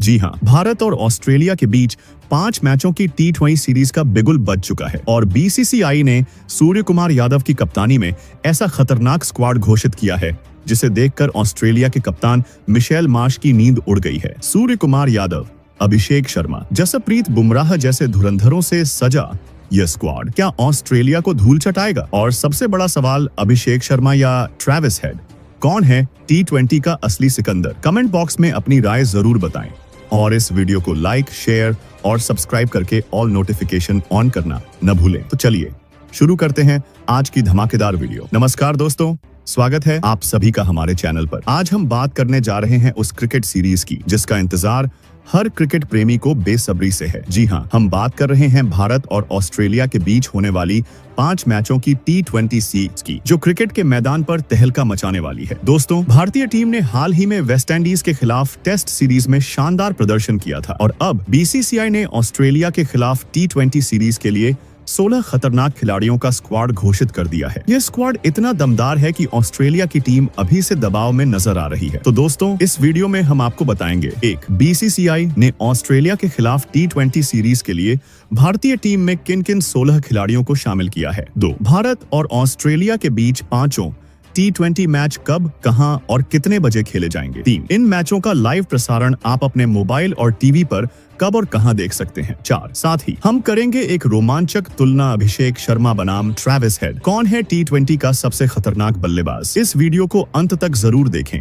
जी हाँ, भारत और ऑस्ट्रेलिया के बीच 5 मैचों की T20 सीरीज का बिगुल बज चुका है और बीसीसीआई ने सूर्य कुमार यादव की कप्तानी में ऐसा खतरनाक स्क्वाड घोषित किया है जिसे देखकर ऑस्ट्रेलिया के कप्तान मिशेल मार्श की नींद उड़ गई है। सूर्य कुमार यादव, अभिषेक शर्मा, जसप्रीत बुमराह जैसे धुरंधरों से सजा यह स्क्वाड क्या ऑस्ट्रेलिया को धूल चटाएगा? और सबसे बड़ा सवाल, अभिषेक शर्मा या ट्रेविस हेड, कौन है T20 का असली सिकंदर? कमेंट बॉक्स में अपनी राय जरूर बताएं और इस वीडियो को लाइक, शेयर और सब्सक्राइब करके ऑल नोटिफिकेशन ऑन करना न भूलें। तो चलिए शुरू करते हैं आज की धमाकेदार वीडियो। नमस्कार दोस्तों, स्वागत है आप सभी का हमारे चैनल पर। आज हम बात करने जा रहे हैं उस क्रिकेट सीरीज की जिसका इंतजार हर क्रिकेट प्रेमी को बेसब्री से है। जी हाँ, हम बात कर रहे हैं भारत और ऑस्ट्रेलिया के बीच होने वाली 5 मैचों की T20 सीरीज की, जो क्रिकेट के मैदान पर तहलका मचाने वाली है। दोस्तों, भारतीय टीम ने हाल ही में वेस्टइंडीज के खिलाफ टेस्ट सीरीज में शानदार प्रदर्शन किया था और अब बीसीसीआई ने ऑस्ट्रेलिया के खिलाफ T20 सीरीज के लिए 16 खतरनाक खिलाड़ियों का स्क्वाड घोषित कर दिया है। यह स्क्वाड इतना दमदार है कि ऑस्ट्रेलिया की टीम अभी से दबाव में नजर आ रही है। तो दोस्तों, इस वीडियो में हम आपको बताएंगे, एक, बीसीसीआई ने ऑस्ट्रेलिया के खिलाफ T20 सीरीज के लिए भारतीय टीम में किन किन 16 खिलाड़ियों को शामिल किया है। 2, भारत और ऑस्ट्रेलिया के बीच 5 T20 मैच कब, कहां और कितने बजे खेले जाएंगे। 3, इन मैचों का लाइव प्रसारण आप अपने मोबाइल और टीवी पर कब और कहां देख सकते हैं। 4, साथ ही हम करेंगे एक रोमांचक तुलना अभिषेक शर्मा बनाम ट्रेविस हेड, कौन है T20 का सबसे खतरनाक बल्लेबाज। इस वीडियो को अंत तक जरूर देखें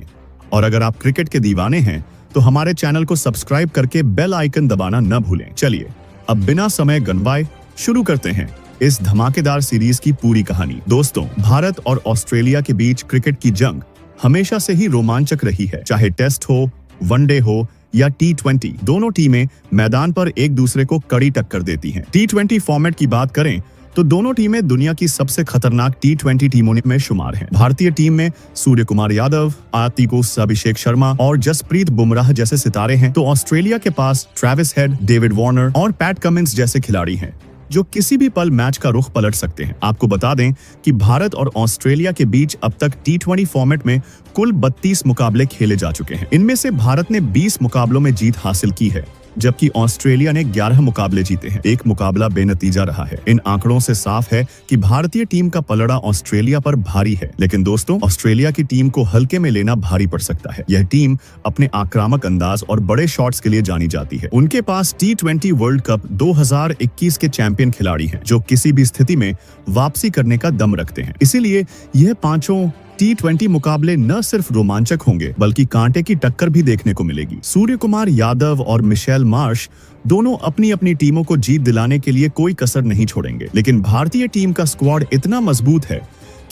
और अगर आप क्रिकेट के दीवाने हैं तो हमारे चैनल को सब्सक्राइब करके बेल आइकन दबाना न भूलें। चलिए अब बिना समय गंवाए शुरू करते हैं इस धमाकेदार सीरीज की पूरी कहानी। दोस्तों, भारत और ऑस्ट्रेलिया के बीच क्रिकेट की जंग हमेशा से ही रोमांचक रही है, चाहे टेस्ट हो, वनडे हो या T20। दोनों टीमें मैदान पर एक दूसरे को कड़ी टक्कर देती हैं। T20 फॉर्मेट की बात करें तो दोनों टीमें दुनिया की सबसे खतरनाक T20 टीमों में शुमार हैं। भारतीय टीम में सूर्य कुमार यादव, अभिषेक शर्मा और जसप्रीत बुमराह जैसे सितारे हैं, तो ऑस्ट्रेलिया के पास ट्रेविस हेड, डेविड वार्नर और पैट कमिंस जैसे खिलाड़ी हैं जो किसी भी पल मैच का रुख पलट सकते हैं। आपको बता दें कि भारत और ऑस्ट्रेलिया के बीच अब तक T20 फॉर्मेट में कुल 32 मुकाबले खेले जा चुके हैं। इनमें से भारत ने 20 मुकाबलों में जीत हासिल की है, जबकि ऑस्ट्रेलिया ने 11 मुकाबले जीते हैं। एक मुकाबला बेनतीजा रहा है। इन आंकड़ों से साफ है कि भारतीय टीम का पलड़ा ऑस्ट्रेलिया पर भारी है। लेकिन दोस्तों, ऑस्ट्रेलिया की टीम को हल्के में लेना भारी पड़ सकता है। यह टीम अपने आक्रामक अंदाज और बड़े शॉट्स के लिए जानी जाती है। उनके पास T20 वर्ल्ड कप 2021 के चैंपियन खिलाड़ी हैं, जो किसी भी स्थिति में वापसी करने का दम रखते हैं। इसीलिए यह 5 T20 मुकाबले न सिर्फ रोमांचक होंगे बल्कि कांटे की टक्कर भी देखने को मिलेगी। सूर्य कुमार यादव और मिशेल मार्श दोनों अपनी अपनी टीमों को जीत दिलाने के लिए कोई कसर नहीं छोड़ेंगे, लेकिन भारतीय टीम का स्क्वाड इतना मजबूत है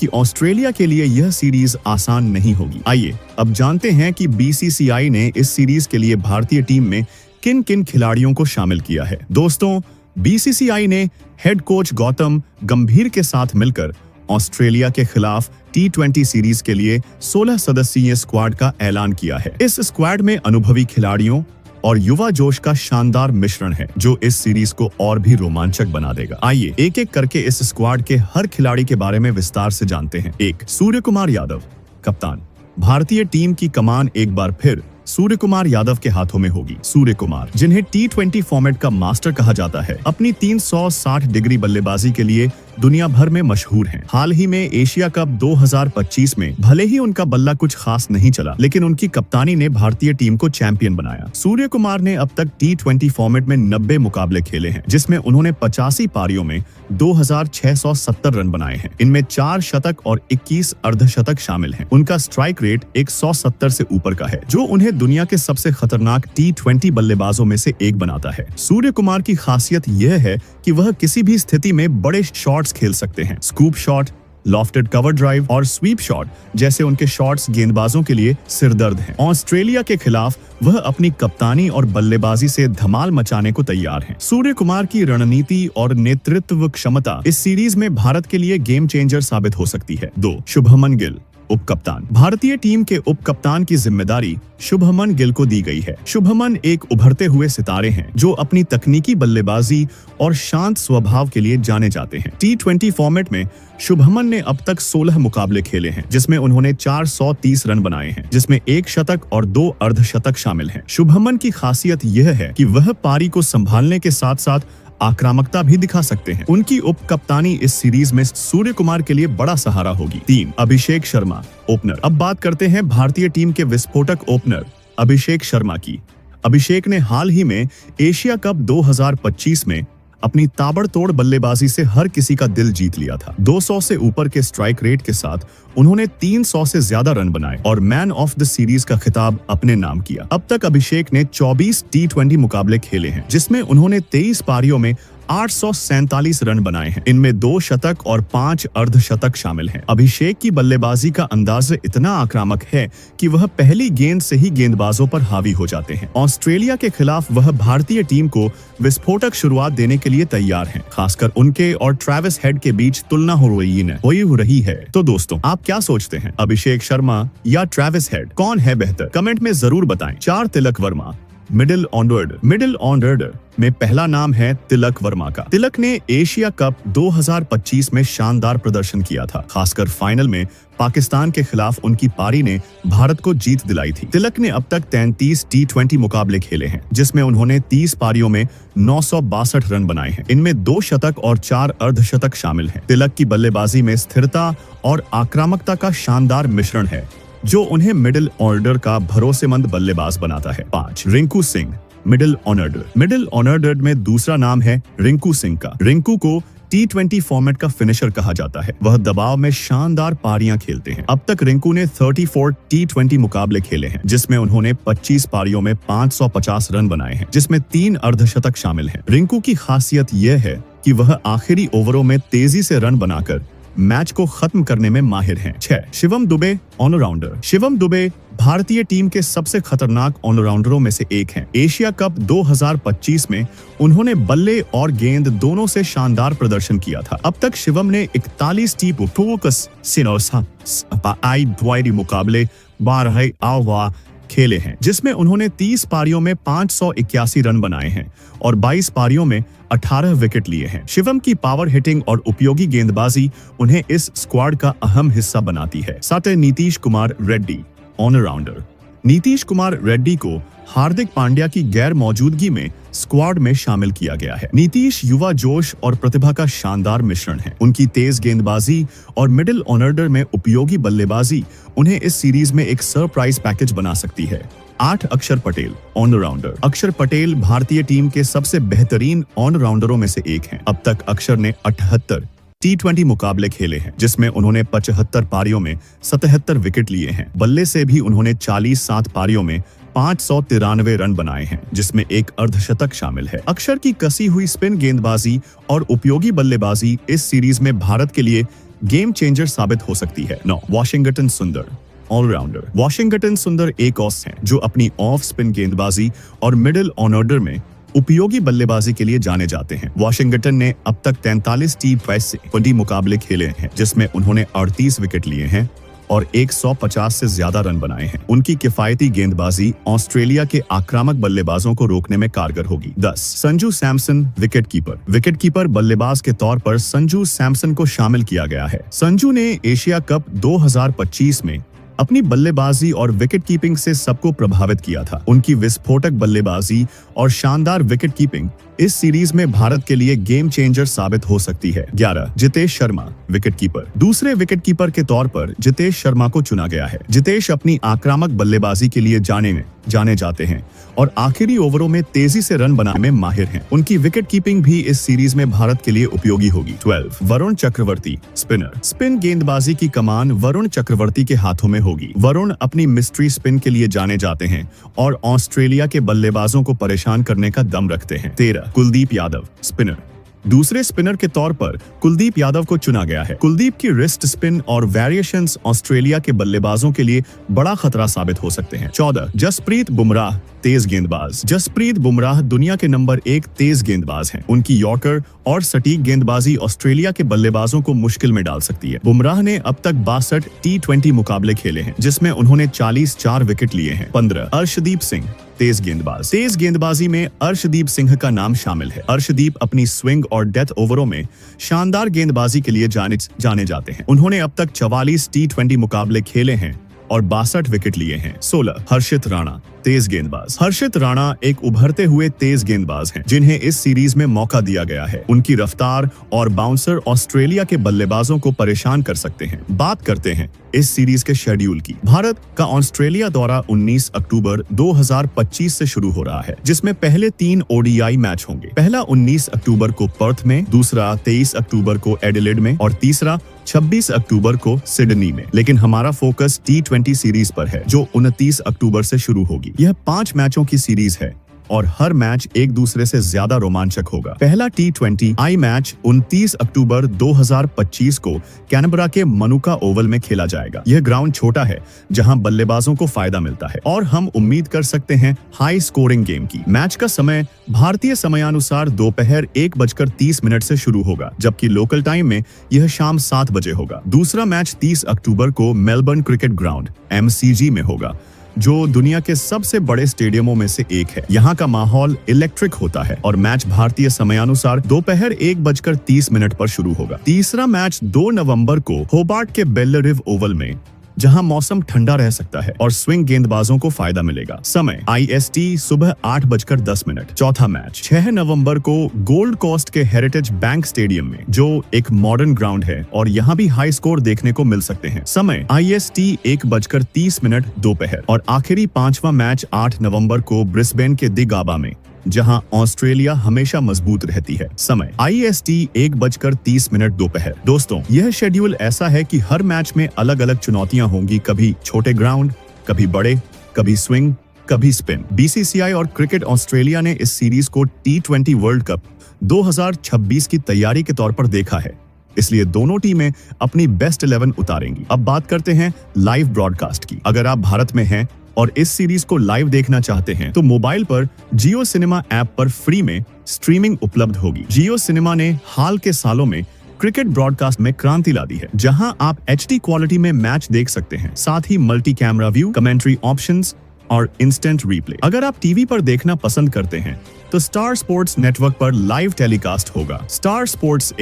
कि ऑस्ट्रेलिया के लिए यह सीरीज आसान नहीं होगी। आइए अब जानते हैं कि बीसीसीआई ने इस सीरीज के लिए भारतीय टीम में किन किन खिलाड़ियों को शामिल किया है। दोस्तों, बीसीसीआई ने हेड कोच गौतम गंभीर के साथ मिलकर ऑस्ट्रेलिया के खिलाफ T20 सीरीज के लिए 16 सदस्यीय स्क्वाड का ऐलान किया है। इस स्क्वाड में अनुभवी खिलाड़ियों और युवा जोश का शानदार मिश्रण है, जो इस सीरीज को और भी रोमांचक बना देगा। आइए एक एक करके इस स्क्वाड के हर खिलाड़ी के बारे में विस्तार से जानते हैं। 1, सूर्य कुमार यादव, कप्तान। भारतीय टीम की कमान एक बार फिर सूर्य कुमार यादव के हाथों में होगी। सूर्य कुमार, जिन्हें T20 फॉर्मेट का मास्टर कहा जाता है, अपनी 360 डिग्री बल्लेबाजी के लिए दुनिया भर में मशहूर हैं। हाल ही में एशिया कप 2025 में भले ही उनका बल्ला कुछ खास नहीं चला, लेकिन उनकी कप्तानी ने भारतीय टीम को चैंपियन बनाया। सूर्य कुमार ने अब तक T20 फॉर्मेट में 90 मुकाबले खेले हैं, जिसमें उन्होंने 85 पारियों में 2670 रन बनाए हैं। इनमें 4 शतक और 21 अर्धशतक शामिल हैं। उनका स्ट्राइक रेट 170 से ऊपर का है, जो उन्हें दुनिया के सबसे खतरनाक T20 बल्लेबाजों में से एक बनाता है। सूर्य कुमार की खासियत यह है कि वह किसी भी स्थिति में बड़े शॉट्स खेल सकते हैं। Scoop shot, lofted cover drive और स्वीप शॉट जैसे उनके शॉट्स गेंदबाजों के लिए सिरदर्द हैं। ऑस्ट्रेलिया के खिलाफ वह अपनी कप्तानी और बल्लेबाजी से धमाल मचाने को तैयार हैं। सूर्य कुमार की रणनीति और नेतृत्व क्षमता इस सीरीज में भारत के लिए गेम चेंजर साबित हो सकती है। 2, शुभमन गिल, उप कप्तान। भारतीय टीम के उप कप्तान की जिम्मेदारी शुभमन गिल को दी गई है। शुभमन एक उभरते हुए सितारे हैं जो अपनी तकनीकी बल्लेबाजी और शांत स्वभाव के लिए जाने जाते हैं। T20 फॉर्मेट में शुभमन ने अब तक 16 मुकाबले खेले हैं, जिसमें उन्होंने 430 रन बनाए हैं, जिसमें 1 शतक और 2 अर्धशतक शामिल हैं। शुभमन की खासियत यह है कि वह पारी को संभालने के साथ साथ आक्रामकता भी दिखा सकते हैं। उनकी उप कप्तानी इस सीरीज में सूर्य कुमार के लिए बड़ा सहारा होगी। 3. अभिषेक शर्मा, ओपनर। अब बात करते हैं भारतीय टीम के विस्फोटक ओपनर अभिषेक शर्मा की। अभिषेक ने हाल ही में एशिया कप 2025 में अपनी ताबड़तोड़ बल्लेबाजी से हर किसी का दिल जीत लिया था। 200 से ऊपर के स्ट्राइक रेट के साथ उन्होंने 300 से ज्यादा रन बनाए और मैन ऑफ द सीरीज का खिताब अपने नाम किया। अब तक अभिषेक ने 24 T20 मुकाबले खेले हैं, जिसमें उन्होंने 23 पारियों में 847 रन बनाए हैं। इनमें 2 शतक और 5 अर्धशतक शामिल हैं। अभिषेक की बल्लेबाजी का अंदाज इतना आक्रामक है कि वह पहली गेंद से ही गेंदबाजों पर हावी हो जाते हैं। ऑस्ट्रेलिया के खिलाफ वह भारतीय टीम को विस्फोटक शुरुआत देने के लिए तैयार हैं। खासकर उनके और ट्रेविस हेड के बीच तुलना हो रही है। तो दोस्तों, आप क्या सोचते हैं, अभिषेक शर्मा या ट्रेविस हेड, कौन है बेहतर? कमेंट में जरूर बताएं। 4. तिलक वर्मा, मिडिल ऑर्डर में पहला नाम है तिलक वर्मा का। तिलक ने एशिया कप 2025 में शानदार प्रदर्शन किया था। खासकर फाइनल में पाकिस्तान के खिलाफ उनकी पारी ने भारत को जीत दिलाई थी। तिलक ने अब तक 33 T20 मुकाबले खेले हैं, जिसमें उन्होंने 30 पारियों में 962 रन बनाए हैं। इनमें 2 शतक और 4 अर्धशतक शामिल हैं। तिलक की बल्लेबाजी में स्थिरता और आक्रामकता का शानदार मिश्रण है, जो उन्हें मिडिल ऑर्डर का भरोसेमंद बल्लेबाज बनाता है। 5. रिंकू सिंह, मिडिल ऑर्डर में दूसरा नाम है रिंकू सिंह का। रिंकू को T20 फॉर्मेट का फिनिशर कहा जाता है। वह दबाव में शानदार पारियां खेलते हैं। अब तक रिंकू ने 34 T20 मुकाबले खेले हैं, जिसमें उन्होंने 25 पारियों में 550 रन बनाए हैं, जिसमें 3 अर्धशतक शामिल हैं। रिंकू की खासियत यह है कि वह आखिरी ओवरों में तेजी से रन बनाकर मैच को खत्म करने में माहिर हैं। 6. शिवम दुबे, ऑलराउंडर। शिवम दुबे भारतीय टीम के सबसे खतरनाक ऑलराउंडरों में से एक हैं। एशिया कप 2025 में उन्होंने बल्ले और गेंद दोनों से शानदार प्रदर्शन किया था। अब तक शिवम ने 41 T20 मुकाबले 12 खेले हैं, जिसमें उन्होंने 30 पारियों में 581 रन बनाए हैं और 22 पारियों में 18 विकेट लिए हैं। शिवम की पावर हिटिंग और उपयोगी गेंदबाजी उन्हें इस स्क्वाड का अहम हिस्सा बनाती है। 7. नीतीश कुमार रेड्डी, ऑलराउंडर। नीतीश कुमार रेड्डी को हार्दिक पांड्या की गैर मौजूदगी में स्क्वाड में शामिल किया गया है। नीतीश युवा जोश और प्रतिभा का शानदार मिश्रण है। उनकी तेज गेंदबाजी और मिडिल ऑर्डर में उपयोगी बल्लेबाजी उन्हें इस सीरीज में एक सरप्राइज पैकेज बना सकती है। 8. अक्षर पटेल, ऑलराउंडर। अक्षर पटेल भारतीय टीम के सबसे बेहतरीन ऑलराउंडरों में से एक हैं। अब तक अक्षर ने 78 T20 मुकाबले खेले हैं, जिसमें उन्होंने 75 पारियों में 77 विकेट लिए हैं। बल्ले से भी उन्होंने 47 पारियों में 593 रन बनाए हैं, जिसमें 1 अर्धशतक शामिल है। अक्षर की कसी हुई स्पिन गेंदबाजी और उपयोगी बल्लेबाजी इस सीरीज में भारत के लिए गेम चेंजर साबित हो सकती है। 9. वाशिंगटन सुंदर, ऑलराउंडर। वाशिंगटन सुंदर एक ऑस हैं, जो अपनी ऑफ स्पिन गेंदबाजी और मिडिल ऑर्डर में उपयोगी बल्लेबाजी के लिए जाने जाते हैं। वाशिंगटन ने अब तक 43 T20 मुकाबले खेले हैं, जिसमें उन्होंने 38 विकेट लिए हैं और 150 से ज्यादा रन बनाए हैं। उनकी किफायती गेंदबाजी ऑस्ट्रेलिया के आक्रामक बल्लेबाजों को रोकने में कारगर होगी। 10. संजू सैमसन, विकेटकीपर बल्लेबाज के तौर पर संजू सैमसन को शामिल किया गया है। संजू ने एशिया कप 2025 में अपनी बल्लेबाजी और विकेटकीपिंग से सबको प्रभावित किया था। उनकी विस्फोटक बल्लेबाजी और शानदार विकेटकीपिंग इस सीरीज में भारत के लिए गेम चेंजर साबित हो सकती है। 11. जितेश शर्मा, विकेटकीपर। दूसरे विकेटकीपर के तौर पर जितेश शर्मा को चुना गया है। जितेश अपनी आक्रामक बल्लेबाजी के लिए जाने जाते हैं और आखिरी ओवरों में तेजी से रन बनाने में माहिर हैं। उनकी विकेटकीपिंग भी इस सीरीज में भारत के लिए उपयोगी होगी। 12. वरुण चक्रवर्ती, स्पिनर। स्पिन गेंदबाजी की कमान वरुण चक्रवर्ती के हाथों में होगी। वरुण अपनी मिस्ट्री स्पिन के लिए जाने जाते हैं और ऑस्ट्रेलिया के बल्लेबाजों को परेशान करने का दम रखते हैं। 13. कुलदीप यादव, स्पिनर। दूसरे स्पिनर के तौर पर कुलदीप यादव को चुना गया है। कुलदीप की रिस्ट स्पिन और वेरिएशंस ऑस्ट्रेलिया के बल्लेबाजों के लिए बड़ा खतरा साबित हो सकते हैं। 14 जसप्रीत बुमराह तेज गेंदबाज। जसप्रीत बुमराह दुनिया के नंबर 1 तेज गेंदबाज हैं। उनकी यॉर्कर और सटीक गेंदबाजी ऑस्ट्रेलिया के बल्लेबाजों को मुश्किल में डाल सकती है। बुमराह ने अब तक 62 T20 मुकाबले खेले हैं, जिसमें उन्होंने 4 विकेट लिए हैं। 15 अर्शदीप सिंह तेज गेंदबाज। तेज गेंदबाजी में अर्शदीप सिंह का नाम शामिल है। अर्शदीप अपनी स्विंग और डेथ ओवरों में शानदार गेंदबाजी के लिए जाने जाते हैं। उन्होंने अब तक 44 T20 मुकाबले खेले हैं और 62 विकेट लिए हैं। 16 हर्षित राणा तेज गेंदबाज। हर्षित राणा एक उभरते हुए तेज गेंदबाज हैं, जिन्हें इस सीरीज में मौका दिया गया है। उनकी रफ्तार और बाउंसर ऑस्ट्रेलिया के बल्लेबाजों को परेशान कर सकते हैं। बात करते हैं इस सीरीज के शेड्यूल की। भारत का ऑस्ट्रेलिया दौरा 19 अक्टूबर 2025 से शुरू हो रहा है, जिसमें पहले 3 ODI मैच होंगे। पहला 19 अक्टूबर को पर्थ में, दूसरा 23 अक्टूबर को एडिलेड में और तीसरा 26 अक्टूबर को सिडनी में। लेकिन हमारा फोकस T20 सीरीज पर है, जो 29 अक्टूबर से शुरू होगी। यह 5 मैचों की सीरीज है और हर मैच एक दूसरे से ज्यादा रोमांचक होगा। पहला T20I मैच 29 अक्टूबर 2025 को कैनबरा के मनुका ओवल में खेला जाएगा। यह ग्राउंड छोटा है, जहां बल्लेबाजों को फायदा मिलता है और हम उम्मीद कर सकते हैं हाई स्कोरिंग गेम की। मैच का समय भारतीय समयानुसार दोपहर 1:30 से शुरू होगा, जबकि लोकल टाइम में यह शाम 7 बजे होगा। दूसरा मैच 30 अक्टूबर को मेलबर्न क्रिकेट ग्राउंड MCG में होगा, जो दुनिया के सबसे बड़े स्टेडियमों में से एक है। यहाँ का माहौल इलेक्ट्रिक होता है और मैच भारतीय समयानुसार दोपहर 1:30 पर शुरू होगा। तीसरा मैच 2 नवंबर को होबार्ट के बेल्लरिव ओवल में, जहां मौसम ठंडा रह सकता है और स्विंग गेंदबाजों को फायदा मिलेगा। समय IST सुबह 8:10। चौथा मैच 6 नवंबर को गोल्ड कोस्ट के हेरिटेज बैंक स्टेडियम में, जो एक मॉडर्न ग्राउंड है और यहां भी हाई स्कोर देखने को मिल सकते हैं। समय IST 1:30 दोपहर। और आखिरी 5वां मैच 8 नवंबर को ब्रिस्बेन के दी गाबा में, जहां ऑस्ट्रेलिया हमेशा मजबूत रहती है। समय IST 1:30 दोपहर। दोस्तों, यह शेड्यूल ऐसा है कि हर मैच में अलग अलग चुनौतियां होंगी। कभी छोटे ग्राउंड, कभी बड़े, कभी स्विंग, कभी स्पिन। BCCI और क्रिकेट ऑस्ट्रेलिया ने इस सीरीज को T20 वर्ल्ड कप 2026 की तैयारी के तौर पर देखा है, इसलिए दोनों टीमें अपनी बेस्ट 11 उतारेंगी। अब बात करते हैं लाइव ब्रॉडकास्ट की। अगर आप भारत में हैं और इस सीरीज को लाइव देखना चाहते हैं, तो मोबाइल पर जियो सिनेमा ऐप पर फ्री में स्ट्रीमिंग उपलब्ध होगी। जियो सिनेमा ने हाल के सालों में क्रिकेट ब्रॉडकास्ट में क्रांति ला दी है, जहां आप HD क्वालिटी में मैच देख सकते हैं, साथ ही multi camera view, commentary options और इंस्टेंट रीप्ले। अगर आप टीवी पर देखना पसंद करते हैं, तो स्टार स्पोर्ट्स नेटवर्क पर लाइव टेलीकास्ट होगा। स्टार स्पोर्ट्स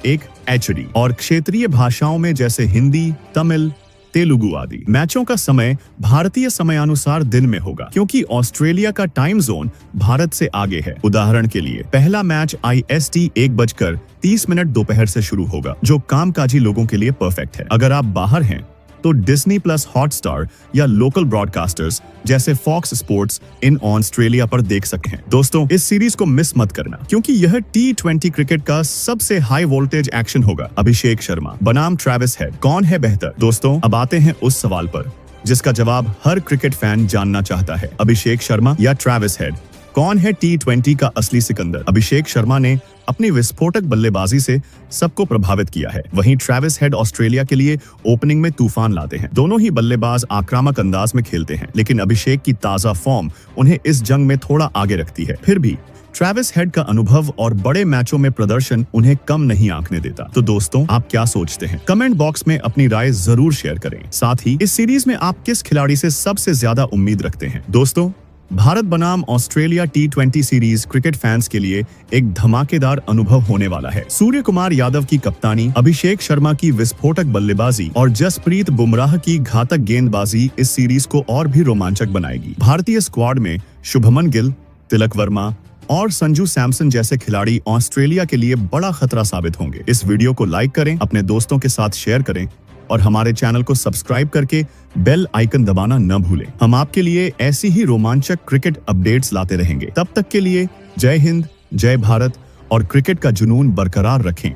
1 HD और क्षेत्रीय भाषाओं में जैसे हिंदी, तमिल, तेलुगु आदि। मैचों का समय भारतीय समयानुसार दिन में होगा, क्योंकि ऑस्ट्रेलिया का टाइम जोन भारत से आगे है। उदाहरण के लिए, पहला मैच IST 1:30 दोपहर से शुरू होगा, जो कामकाजी लोगों के लिए परफेक्ट है। अगर आप बाहर हैं, तो डिज्नी प्लस हॉटस्टार या लोकल ब्रॉडकास्टर्स जैसे फॉक्स स्पोर्ट्स इन ऑस्ट्रेलिया पर देख सकते हैं। दोस्तों, इस सीरीज को मिस मत करना, क्योंकि यह T20 क्रिकेट का सबसे हाई वोल्टेज एक्शन होगा। अभिषेक शर्मा बनाम ट्रेविस हेड, कौन है बेहतर? दोस्तों, अब आते हैं उस सवाल पर जिसका जवाब हर क्रिकेट फैन जानना चाहता है। अभिषेक शर्मा या ट्रेविस हेड, कौन है T20 का असली सिकंदर? अभिषेक शर्मा ने अपनी विस्फोटक बल्लेबाजी से सबको प्रभावित किया है, वहीं ट्रेविस हेड ऑस्ट्रेलिया के लिए ओपनिंग में तूफान लाते हैं। दोनों ही बल्लेबाज आक्रामक अंदाज में खेलते हैं, लेकिन अभिषेक की ताजा फॉर्म उन्हें इस जंग में थोड़ा आगे रखती है। फिर भी ट्रेविस हेड का अनुभव और बड़े मैचों में प्रदर्शन उन्हें कम नहीं आंकने देता। तो दोस्तों, आप क्या सोचते हैं? कमेंट बॉक्स में अपनी राय जरूर शेयर करें। साथ ही इस सीरीज में आप किस खिलाड़ी से सबसे ज्यादा उम्मीद रखते हैं? दोस्तों, भारत बनाम Australia T20 series cricket fans के लिए एक धमाकेदार अनुभव होने वाला है। सूर्य कुमार यादव की कप्तानी, अभिषेक शर्मा की विस्फोटक बल्लेबाजी और जसप्रीत बुमराह की घातक गेंदबाजी इस सीरीज को और भी रोमांचक बनाएगी। भारतीय स्क्वाड में शुभमन गिल, तिलक वर्मा और संजू सैमसन जैसे खिलाड़ी ऑस्ट्रेलिया के लिए बड़ा खतरा साबित होंगे। इस वीडियो को लाइक करें, अपने दोस्तों के साथ शेयर करें और हमारे चैनल को सब्सक्राइब करके बेल आइकन दबाना न भूलें। हम आपके लिए ऐसी ही रोमांचक क्रिकेट अपडेट्स लाते रहेंगे। तब तक के लिए जय हिंद, जय भारत और क्रिकेट का जुनून बरकरार रखें।